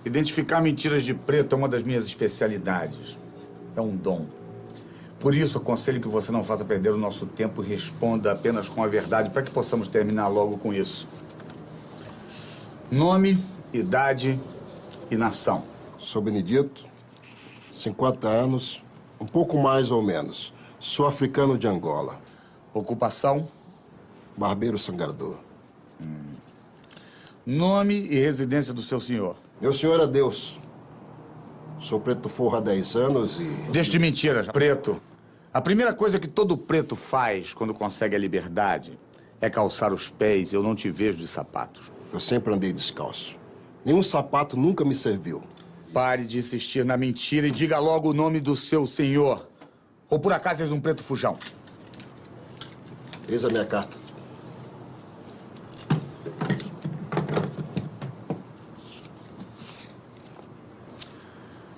Identificar mentiras de preto é uma das minhas especialidades. É um dom. Por isso, aconselho que você não faça perder o nosso tempo e responda apenas com a verdade para que possamos terminar logo com isso. Nome, idade e nação. Sou Benedito, 50 anos, um pouco mais ou menos. Sou africano de Angola. Ocupação? Barbeiro sangrador. Nome e residência do seu senhor. Meu senhor é Deus. Sou preto forro há 10 anos e... Deixe de mentiras, preto. A primeira coisa que todo preto faz quando consegue a liberdade é calçar os pés. Eu não te vejo de sapatos. Eu sempre andei descalço. Nenhum sapato nunca me serviu. Pare de insistir na mentira e diga logo o nome do seu senhor. Ou por acaso és um preto fujão? Eis a minha carta.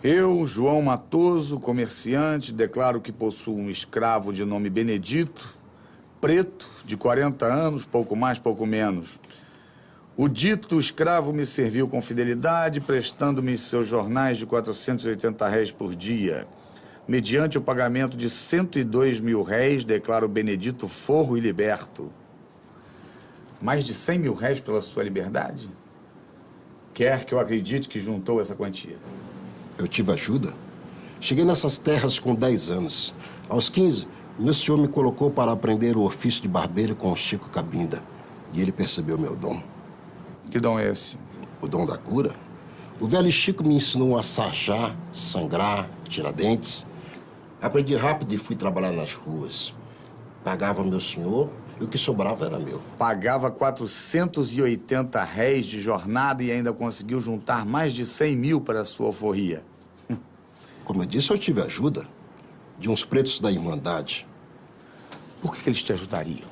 Eu, João Matoso, comerciante, declaro que possuo um escravo de nome Benedito, preto, de 40 anos, pouco mais, pouco menos. O dito escravo me serviu com fidelidade, prestando-me seus jornais de 480 réis por dia. Mediante o pagamento de 102 mil réis, declaro Benedito forro e liberto. Mais de 100 mil réis pela sua liberdade? Quer que eu acredite que juntou essa quantia? Eu tive ajuda. Cheguei nessas terras com 10 anos. Aos 15, meu senhor me colocou para aprender o ofício de barbeiro com o Chico Cabinda. E ele percebeu meu dom. Que dom é esse? O dom da cura. O velho Chico me ensinou a sarjar, sangrar, tirar dentes. Aprendi rápido e fui trabalhar nas ruas. Pagava meu senhor e o que sobrava era meu. Pagava 480 réis de jornada e ainda conseguiu juntar mais de 100 mil para a sua alforria. Como eu disse, eu tive ajuda de uns pretos da Irmandade. Por que eles te ajudariam?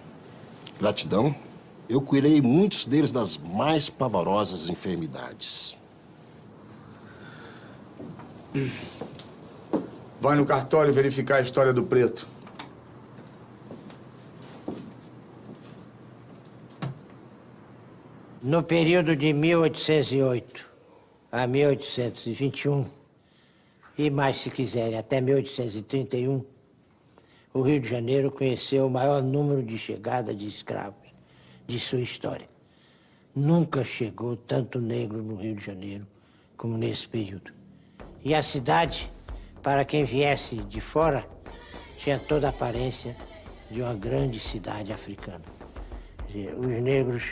Gratidão. Eu curei muitos deles das mais pavorosas enfermidades. Vai no cartório verificar a história do preto. No período de 1808 a 1821, e mais se quiserem, até 1831, o Rio de Janeiro conheceu o maior número de chegada de escravos de sua história. Nunca chegou tanto negro no Rio de Janeiro como nesse período. E a cidade, para quem viesse de fora, tinha toda a aparência de uma grande cidade africana. Quer dizer, os negros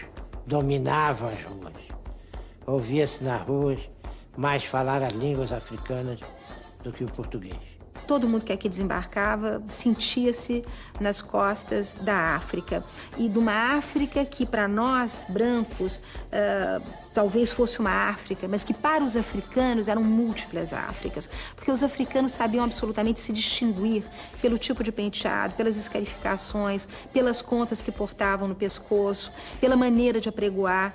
dominavam as ruas. Ouvia-se nas ruas mais falar as línguas africanas do que o português. Todo mundo que aqui desembarcava sentia-se nas costas da África. E de uma África que, para nós, brancos, talvez fosse uma África, mas que para os africanos eram múltiplas Áfricas. Porque os africanos sabiam absolutamente se distinguir pelo tipo de penteado, pelas escarificações, pelas contas que portavam no pescoço, pela maneira de apregoar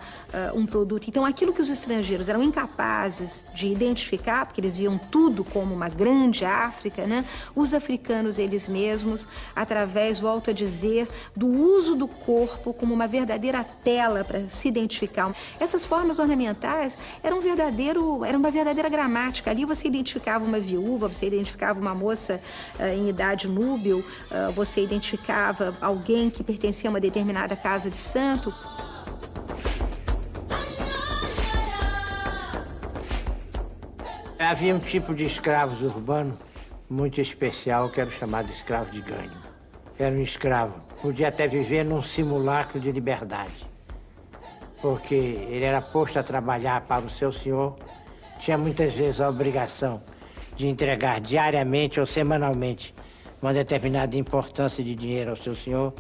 um produto. Então, aquilo que os estrangeiros eram incapazes de identificar, porque eles viam tudo como uma grande África, né? Os africanos, eles mesmos, através, volto a dizer, do uso do corpo como uma verdadeira tela para se identificar. Essas formas ornamentais eram uma verdadeira gramática. Ali você identificava uma viúva, você identificava uma moça em idade núbil, você identificava alguém que pertencia a uma determinada casa de santo. Havia um tipo de escravos urbanos muito especial, que era o chamado escravo de ganho. Era um escravo, podia até viver num simulacro de liberdade, porque ele era posto a trabalhar para o seu senhor, tinha muitas vezes a obrigação de entregar diariamente ou semanalmente uma determinada importância de dinheiro ao seu senhor,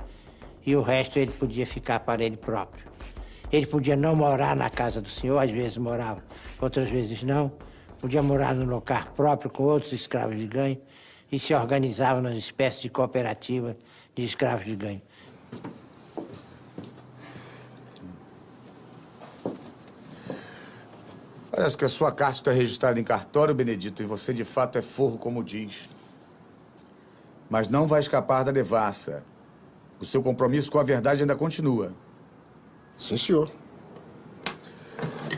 e o resto ele podia ficar para ele próprio. Ele podia não morar na casa do senhor, às vezes morava, outras vezes não. Podia morar no local próprio com outros escravos de ganho e se organizavam nas espécies de cooperativa de escravos de ganho. Parece que a sua carta está registrada em cartório, Benedito, e você de fato é forro, como diz. Mas não vai escapar da devassa. O seu compromisso com a verdade ainda continua. Sim, senhor.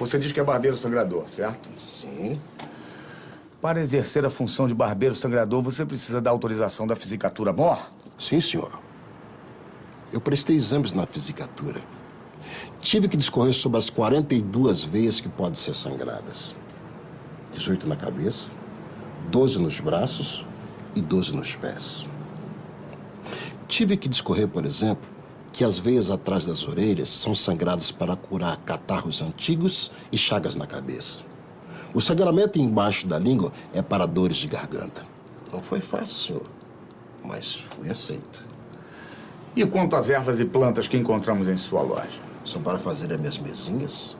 Você diz que é barbeiro sangrador, certo? Sim. Para exercer a função de barbeiro sangrador, você precisa da autorização da Fisicatura Mor? Sim, senhor. Eu prestei exames na Fisicatura. Tive que discorrer sobre as 42 veias que podem ser sangradas. 18 na cabeça, 12 nos braços e 12 nos pés. Tive que discorrer, por exemplo, que as veias atrás das orelhas são sangradas para curar catarros antigos e chagas na cabeça. O sangramento embaixo da língua é para dores de garganta. Não foi fácil, senhor, mas fui aceito. E quanto às ervas e plantas que encontramos em sua loja? São para fazer as minhas mesinhas?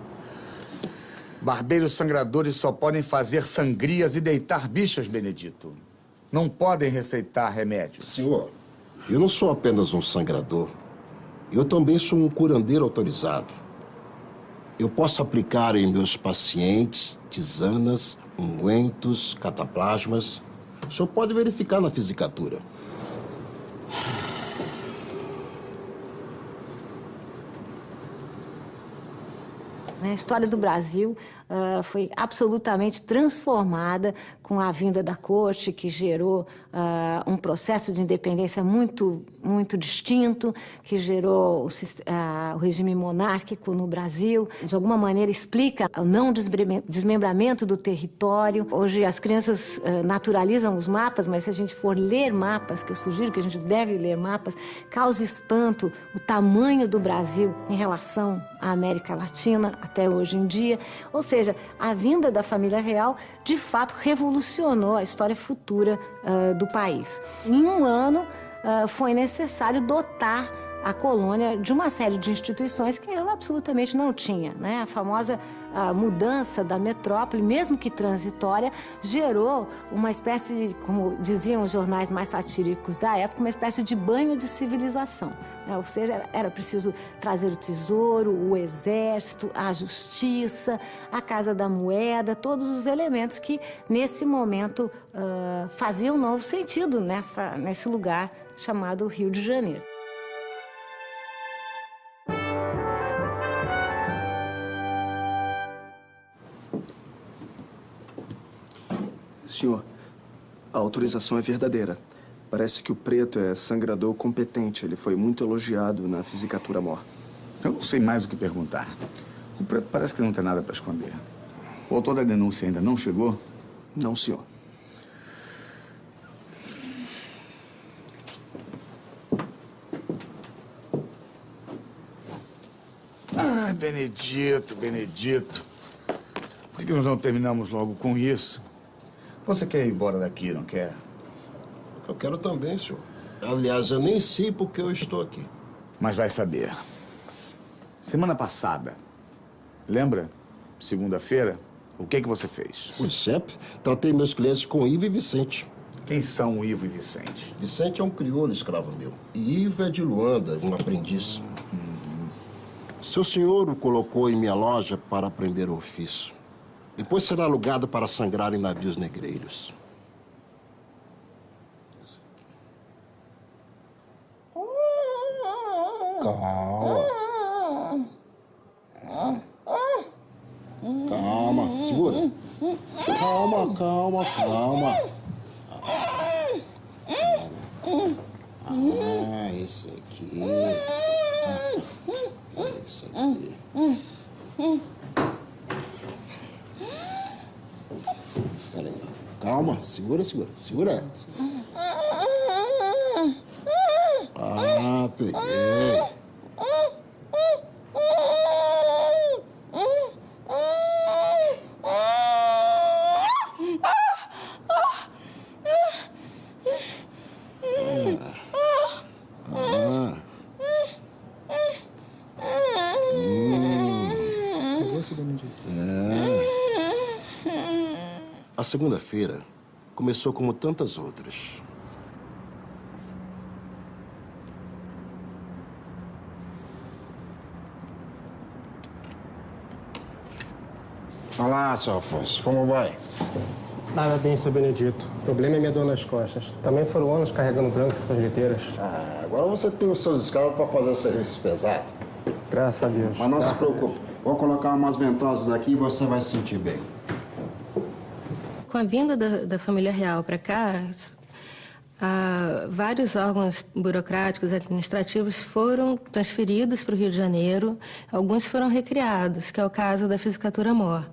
Barbeiros sangradores só podem fazer sangrias e deitar bichas, Benedito. Não podem receitar remédios. Senhor, eu não sou apenas um sangrador. Eu também sou um curandeiro autorizado. Eu posso aplicar em meus pacientes tisanas, ungüentos, cataplasmas. O senhor pode verificar na Fisicatura. A história do Brasil foi absolutamente transformada com a vinda da corte, que gerou um processo de independência muito distinto, que gerou o regime monárquico no Brasil. De alguma maneira explica o não desmembramento do território. Hoje as crianças naturalizam os mapas, mas se a gente for ler mapas, que eu sugiro que a gente deve ler mapas, causa espanto o tamanho do Brasil em relação à América Latina até hoje em dia. Ou seja, a vinda da família real, de fato, revolucionou a história futura do país. Em um ano, foi necessário dotar a colônia de uma série de instituições que ela absolutamente não tinha, né? A famosa mudança da metrópole, mesmo que transitória, gerou uma espécie de, como diziam os jornais mais satíricos da época, uma espécie de banho de civilização, né? Ou seja, era preciso trazer o tesouro, o exército, a justiça, a Casa da Moeda, todos os elementos que, nesse momento, faziam novo sentido nesse lugar chamado Rio de Janeiro. Senhor, a autorização é verdadeira. Parece que o preto é sangrador competente. Ele foi muito elogiado na Fisicatura Mor. Eu não sei mais o que perguntar. O preto parece que não tem nada para esconder. O autor da denúncia ainda não chegou? Não, senhor. Ah, Benedito, Benedito. Por que nós não terminamos logo com isso? Você quer ir embora daqui, não quer? Eu quero também, senhor. Aliás, eu nem sei por que eu estou aqui. Mas vai saber. Semana passada, lembra? Segunda-feira, o que você fez? Pois sempre, tratei meus clientes com Ivo e Vicente. Quem são o Ivo e Vicente? Vicente é um crioulo escravo meu. E Ivo é de Luanda, um aprendiz. Seu senhor o colocou em minha loja para aprender o ofício. Depois será alugado para sangrar em navios negreiros. Calma. Calma, segura. Calma, calma, calma. Ah, esse aqui. Esse aqui. Peraí. Calma, segura, segura. Segura. Ah, peguei. A segunda-feira começou como tantas outras. Olá, seu Afonso. Como vai? Nada bem, seu Benedito. O problema é minha dor nas costas. Também foram anos carregando brancos e suas liteiras. Ah, agora você tem os seus escravos para fazer o serviço pesado. Graças a Deus. Mas não se preocupe. Vou colocar umas ventosas aqui e você vai se sentir bem. Com a vinda da família real para cá, vários órgãos burocráticos administrativos foram transferidos para o Rio de Janeiro, alguns foram recriados, que é o caso da Fisicatura-Mor.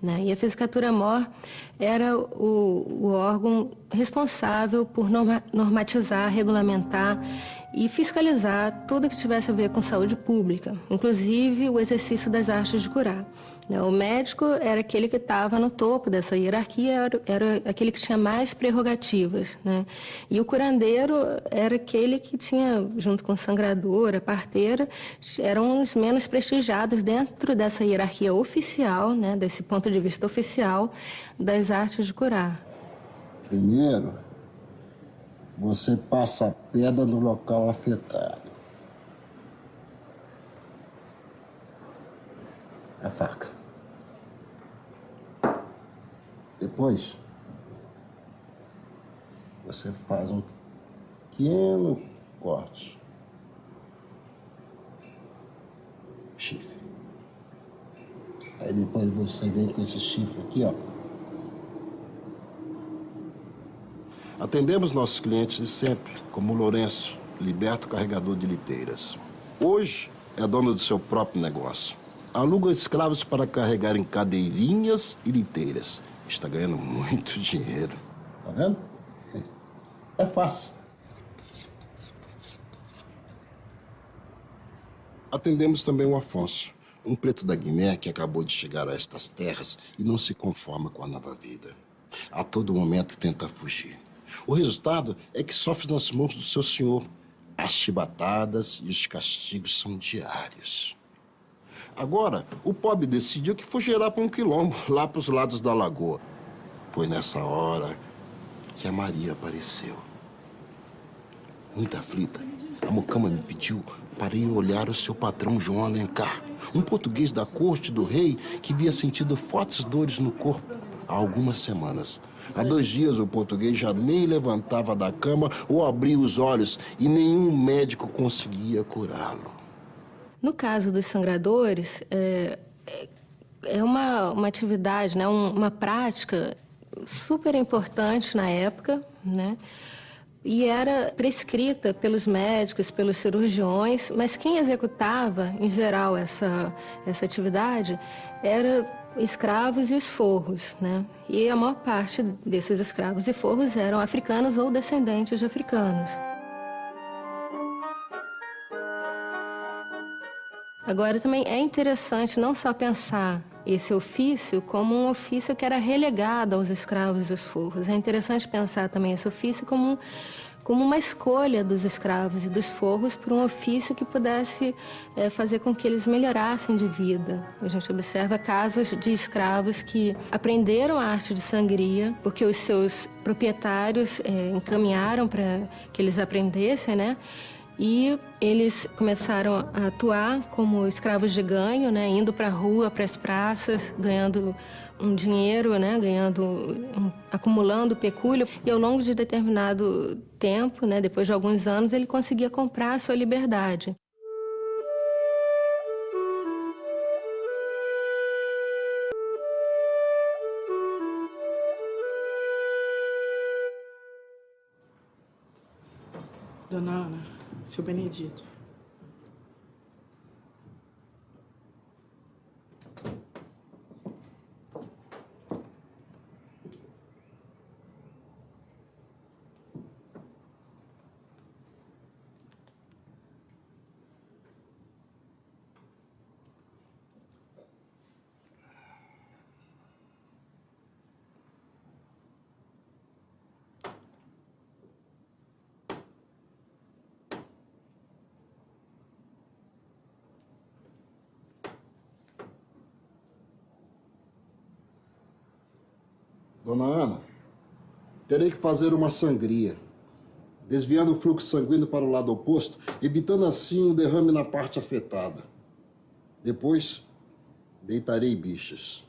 Né? E a Fisicatura-Mor era o órgão responsável por normatizar, regulamentar e fiscalizar tudo que tivesse a ver com saúde pública, inclusive o exercício das artes de curar. O médico era aquele que estava no topo dessa hierarquia, era aquele que tinha mais prerrogativas, né? E o curandeiro era aquele que tinha, junto com o sangrador, a parteira, eram os menos prestigiados dentro dessa hierarquia oficial, né? Desse ponto de vista oficial das artes de curar. Primeiro, você passa a pedra no local afetado. A faca. Depois, você faz um pequeno corte. Chifre. Aí depois você vem com esse chifre aqui, ó. Atendemos nossos clientes de sempre, como o Lourenço, liberto carregador de liteiras. Hoje é dono do seu próprio negócio. Aluga escravos para carregar em cadeirinhas e liteiras. Está ganhando muito dinheiro. Tá vendo? É fácil. Atendemos também o Afonso, um preto da Guiné que acabou de chegar a estas terras e não se conforma com a nova vida. A todo momento tenta fugir. O resultado é que sofre nas mãos do seu senhor. As chibatadas e os castigos são diários. Agora, o pobre decidiu que fugirá para um quilombo, lá para os lados da lagoa. Foi nessa hora que a Maria apareceu. Muito aflita, a mucama me pediu para ir olhar o seu patrão João Alencar, um português da corte do rei que havia sentido fortes dores no corpo há algumas semanas. Há 2 dias o português já nem levantava da cama ou abria os olhos e nenhum médico conseguia curá-lo. No caso dos sangradores, é uma atividade, né, uma prática super importante na época, né? E era prescrita pelos médicos, pelos cirurgiões, mas quem executava, em geral, essa atividade era escravos e os forros, né? E a maior parte desses escravos e forros eram africanos ou descendentes de africanos. Agora, também é interessante não só pensar esse ofício como um ofício que era relegado aos escravos e aos forros. É interessante pensar também esse ofício como uma escolha dos escravos e dos forros por um ofício que pudesse fazer com que eles melhorassem de vida. A gente observa casos de escravos que aprenderam a arte de sangria porque os seus proprietários encaminharam para que eles aprendessem, né? E eles começaram a atuar como escravos de ganho, né? Indo para a rua, para as praças, ganhando um dinheiro, né? Acumulando pecúlio. E ao longo de determinado tempo, né? Depois de alguns anos, ele conseguia comprar a sua liberdade. Dona Ana, seu Benedito. Dona Ana, terei que fazer uma sangria, desviando o fluxo sanguíneo para o lado oposto, evitando assim o derrame na parte afetada. Depois, deitarei bichas.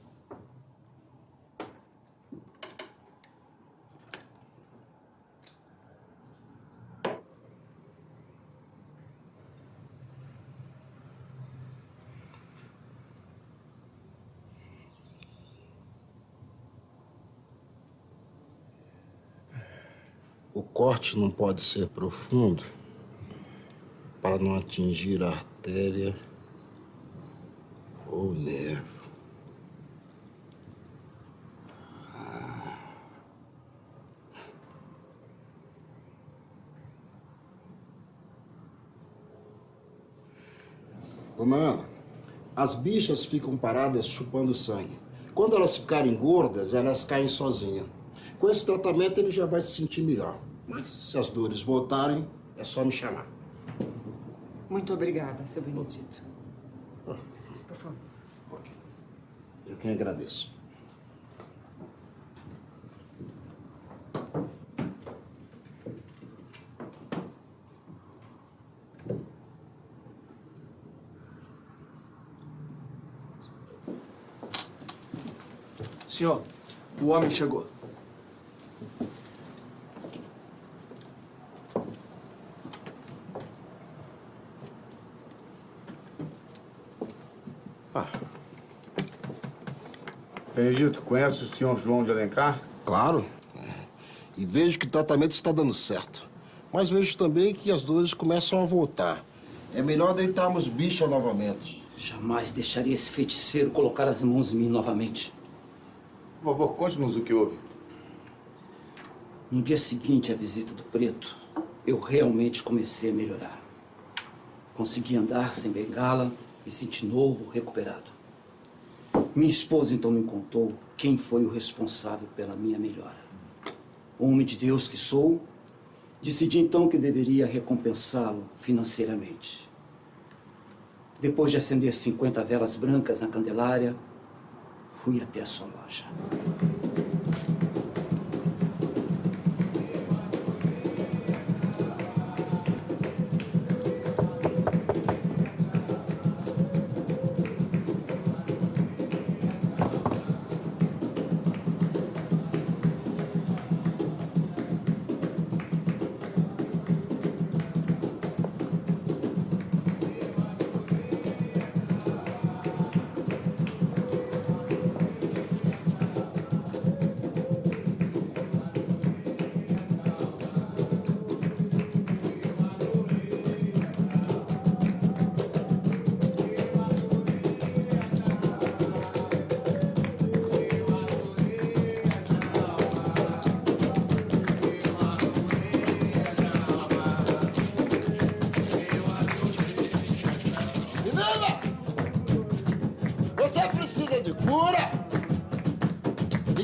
O corte não pode ser profundo para não atingir a artéria ou nervo. Dona Ana, as bichas ficam paradas chupando sangue. Quando elas ficarem gordas, elas caem sozinhas. Com esse tratamento, ele já vai se sentir melhor. Mas se as dores voltarem, é só me chamar. Muito obrigada, seu Benedito. Por favor. Ok. Eu quem agradeço. Senhor, o homem chegou. Benedito, conhece o senhor João de Alencar? Claro. E vejo que o tratamento está dando certo. Mas vejo também que as dores começam a voltar. É melhor deitarmos bicha novamente. Jamais deixaria esse feiticeiro colocar as mãos em mim novamente. Por favor, conte-nos o que houve. No dia seguinte à visita do preto, eu realmente comecei a melhorar. Consegui andar sem bengala, me senti novo, recuperado. Minha esposa então me contou quem foi o responsável pela minha melhora. Homem de Deus que sou, decidi então que deveria recompensá-lo financeiramente. Depois de acender 50 velas brancas na Candelária, fui até a sua loja.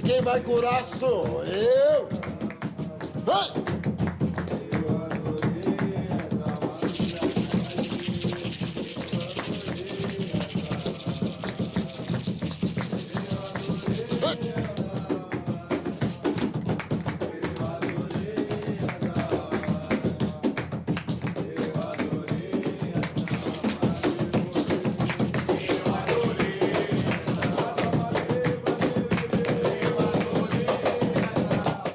Quem vai curar sou eu. Vai!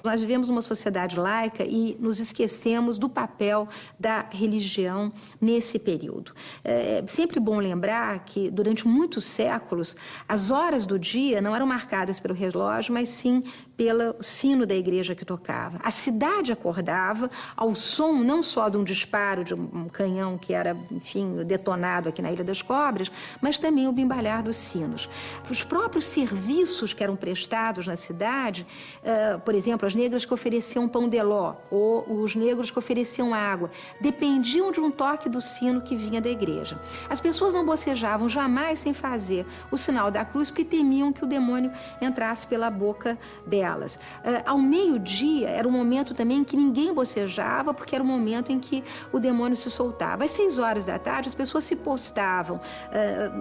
Nós vivemos uma sociedade laica e nos esquecemos do papel da religião nesse período. É sempre bom lembrar que, durante muitos séculos, as horas do dia não eram marcadas pelo relógio, mas sim pelo sino da igreja que tocava. A cidade acordava ao som não só de um disparo de um canhão que era, enfim, detonado aqui na Ilha das Cobras, mas também o bimbalhar dos sinos. Os próprios serviços que eram prestados na cidade, por exemplo, as negras que ofereciam pão de ló ou os negros que ofereciam água, dependiam de um toque do sino que vinha da igreja. As pessoas não bocejavam jamais sem fazer o sinal da cruz, porque temiam que o demônio entrasse pela boca delas. Ao meio-dia era um momento também em que ninguém bocejava, porque era o momento em que o demônio se soltava. Às 6 horas da tarde, as pessoas se postavam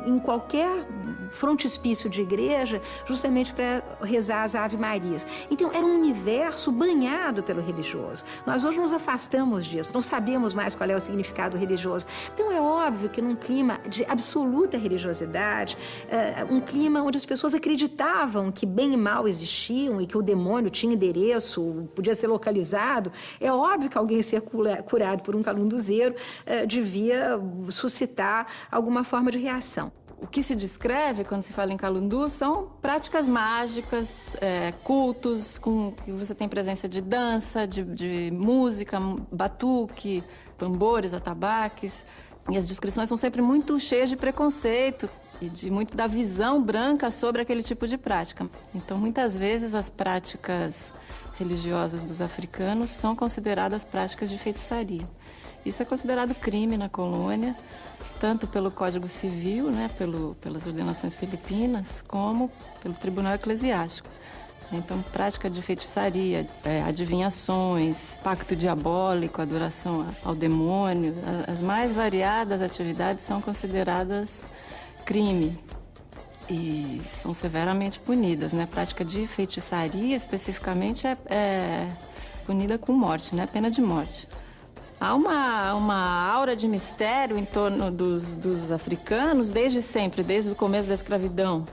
em qualquer frontispício de igreja, justamente para rezar as Ave-Marias. Então, era um universo banhado pelo religioso. Nós hoje nos afastamos disso, não sabemos mais qual é o significado religioso. Então, é óbvio que num clima de absoluta religiosidade, um clima onde as pessoas acreditavam que bem e mal existiam e que o demônio tinha endereço, podia ser localizado, é óbvio que alguém ser curado por um calunduzeiro devia suscitar alguma forma de reação. O que se descreve quando se fala em Calundu são práticas mágicas, cultos, que você tem presença de dança, de música, batuque, tambores, atabaques. E as descrições são sempre muito cheias de preconceito e de muito da visão branca sobre aquele tipo de prática. Então, muitas vezes, as práticas religiosas dos africanos são consideradas práticas de feitiçaria. Isso é considerado crime na colônia, tanto pelo Código Civil, né, pelas ordenações filipinas, como pelo Tribunal Eclesiástico. Então, prática de feitiçaria, adivinhações, pacto diabólico, adoração ao demônio, as mais variadas atividades são consideradas crime e são severamente punidas, né? A prática de feitiçaria, especificamente, é punida com morte, né? Pena de morte. Há uma aura de mistério em torno dos africanos desde sempre, desde o começo da escravidão.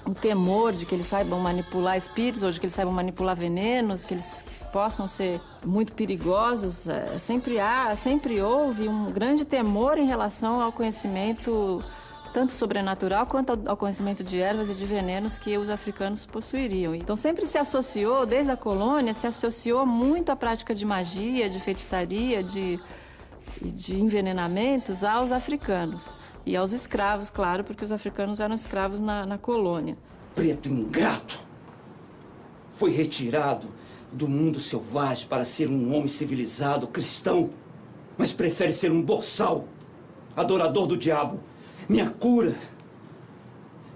O temor de que eles saibam manipular espíritos ou de que eles saibam manipular venenos, que eles possam ser muito perigosos. Sempre houve um grande temor em relação ao conhecimento tanto sobrenatural quanto ao conhecimento de ervas e de venenos que os africanos possuiriam. Então sempre se associou, desde a colônia, se associou muito à prática de magia, de feitiçaria, de envenenamentos aos africanos. E aos escravos, claro, porque os africanos eram escravos na colônia. Preto ingrato! Foi retirado do mundo selvagem para ser um homem civilizado, cristão, mas prefere ser um boçal, adorador do diabo. Minha cura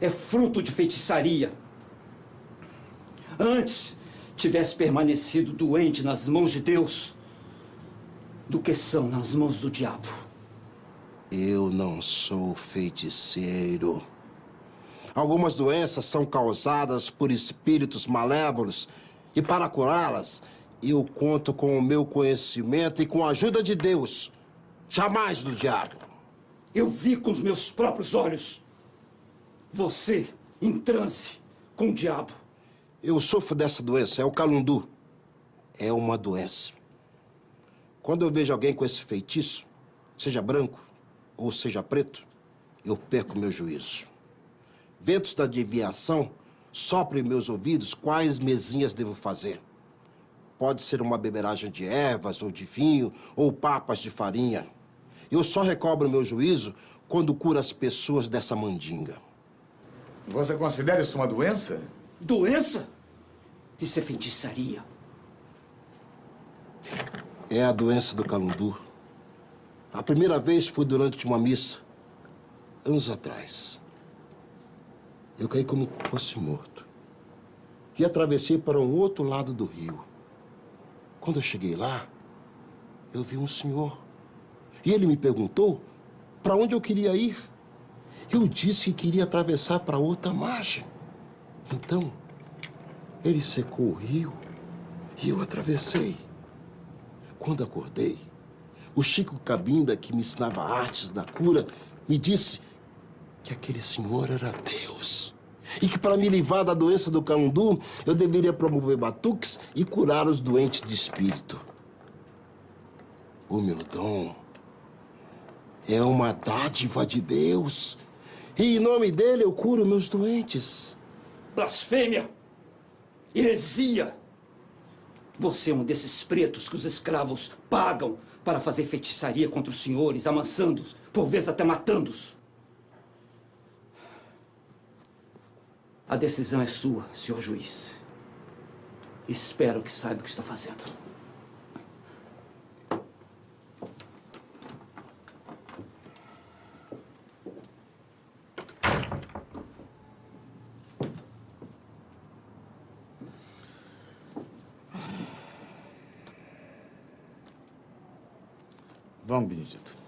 é fruto de feitiçaria. Antes tivesse permanecido doente nas mãos de Deus do que são nas mãos do diabo. Eu não sou feiticeiro. Algumas doenças são causadas por espíritos malévolos e para curá-las, eu conto com o meu conhecimento e com a ajuda de Deus, jamais do diabo. Eu vi com os meus próprios olhos você em transe com o diabo. Eu sofro dessa doença, é o calundu. É uma doença. Quando eu vejo alguém com esse feitiço, seja branco ou seja preto, eu perco meu juízo. Ventos da adivinhação soprem em meus ouvidos quais mezinhas devo fazer. Pode ser uma beberagem de ervas ou de vinho ou papas de farinha. Eu só recobro meu juízo quando curo as pessoas dessa mandinga. Você considera isso uma doença? Doença? Isso é feitiçaria. É a doença do calundu. A primeira vez foi durante uma missa, anos atrás. Eu caí como se fosse morto. E atravessei para um outro lado do rio. Quando eu cheguei lá, eu vi um senhor. E ele me perguntou para onde eu queria ir. Eu disse que queria atravessar para outra margem. Então, ele secou o rio e eu atravessei. Quando acordei, o Chico Cabinda, que me ensinava artes da cura, me disse que aquele senhor era Deus. E que para me livrar da doença do calundu, eu deveria promover batuques e curar os doentes de espírito. O meu dom é uma dádiva de Deus. E em nome dele eu curo meus doentes. Blasfêmia! Heresia! Você é um desses pretos que os escravos pagam para fazer feitiçaria contra os senhores, amansando-os, por vezes até matando-os. A decisão é sua, senhor juiz. Espero que saiba o que está fazendo. Vamos, Benedito.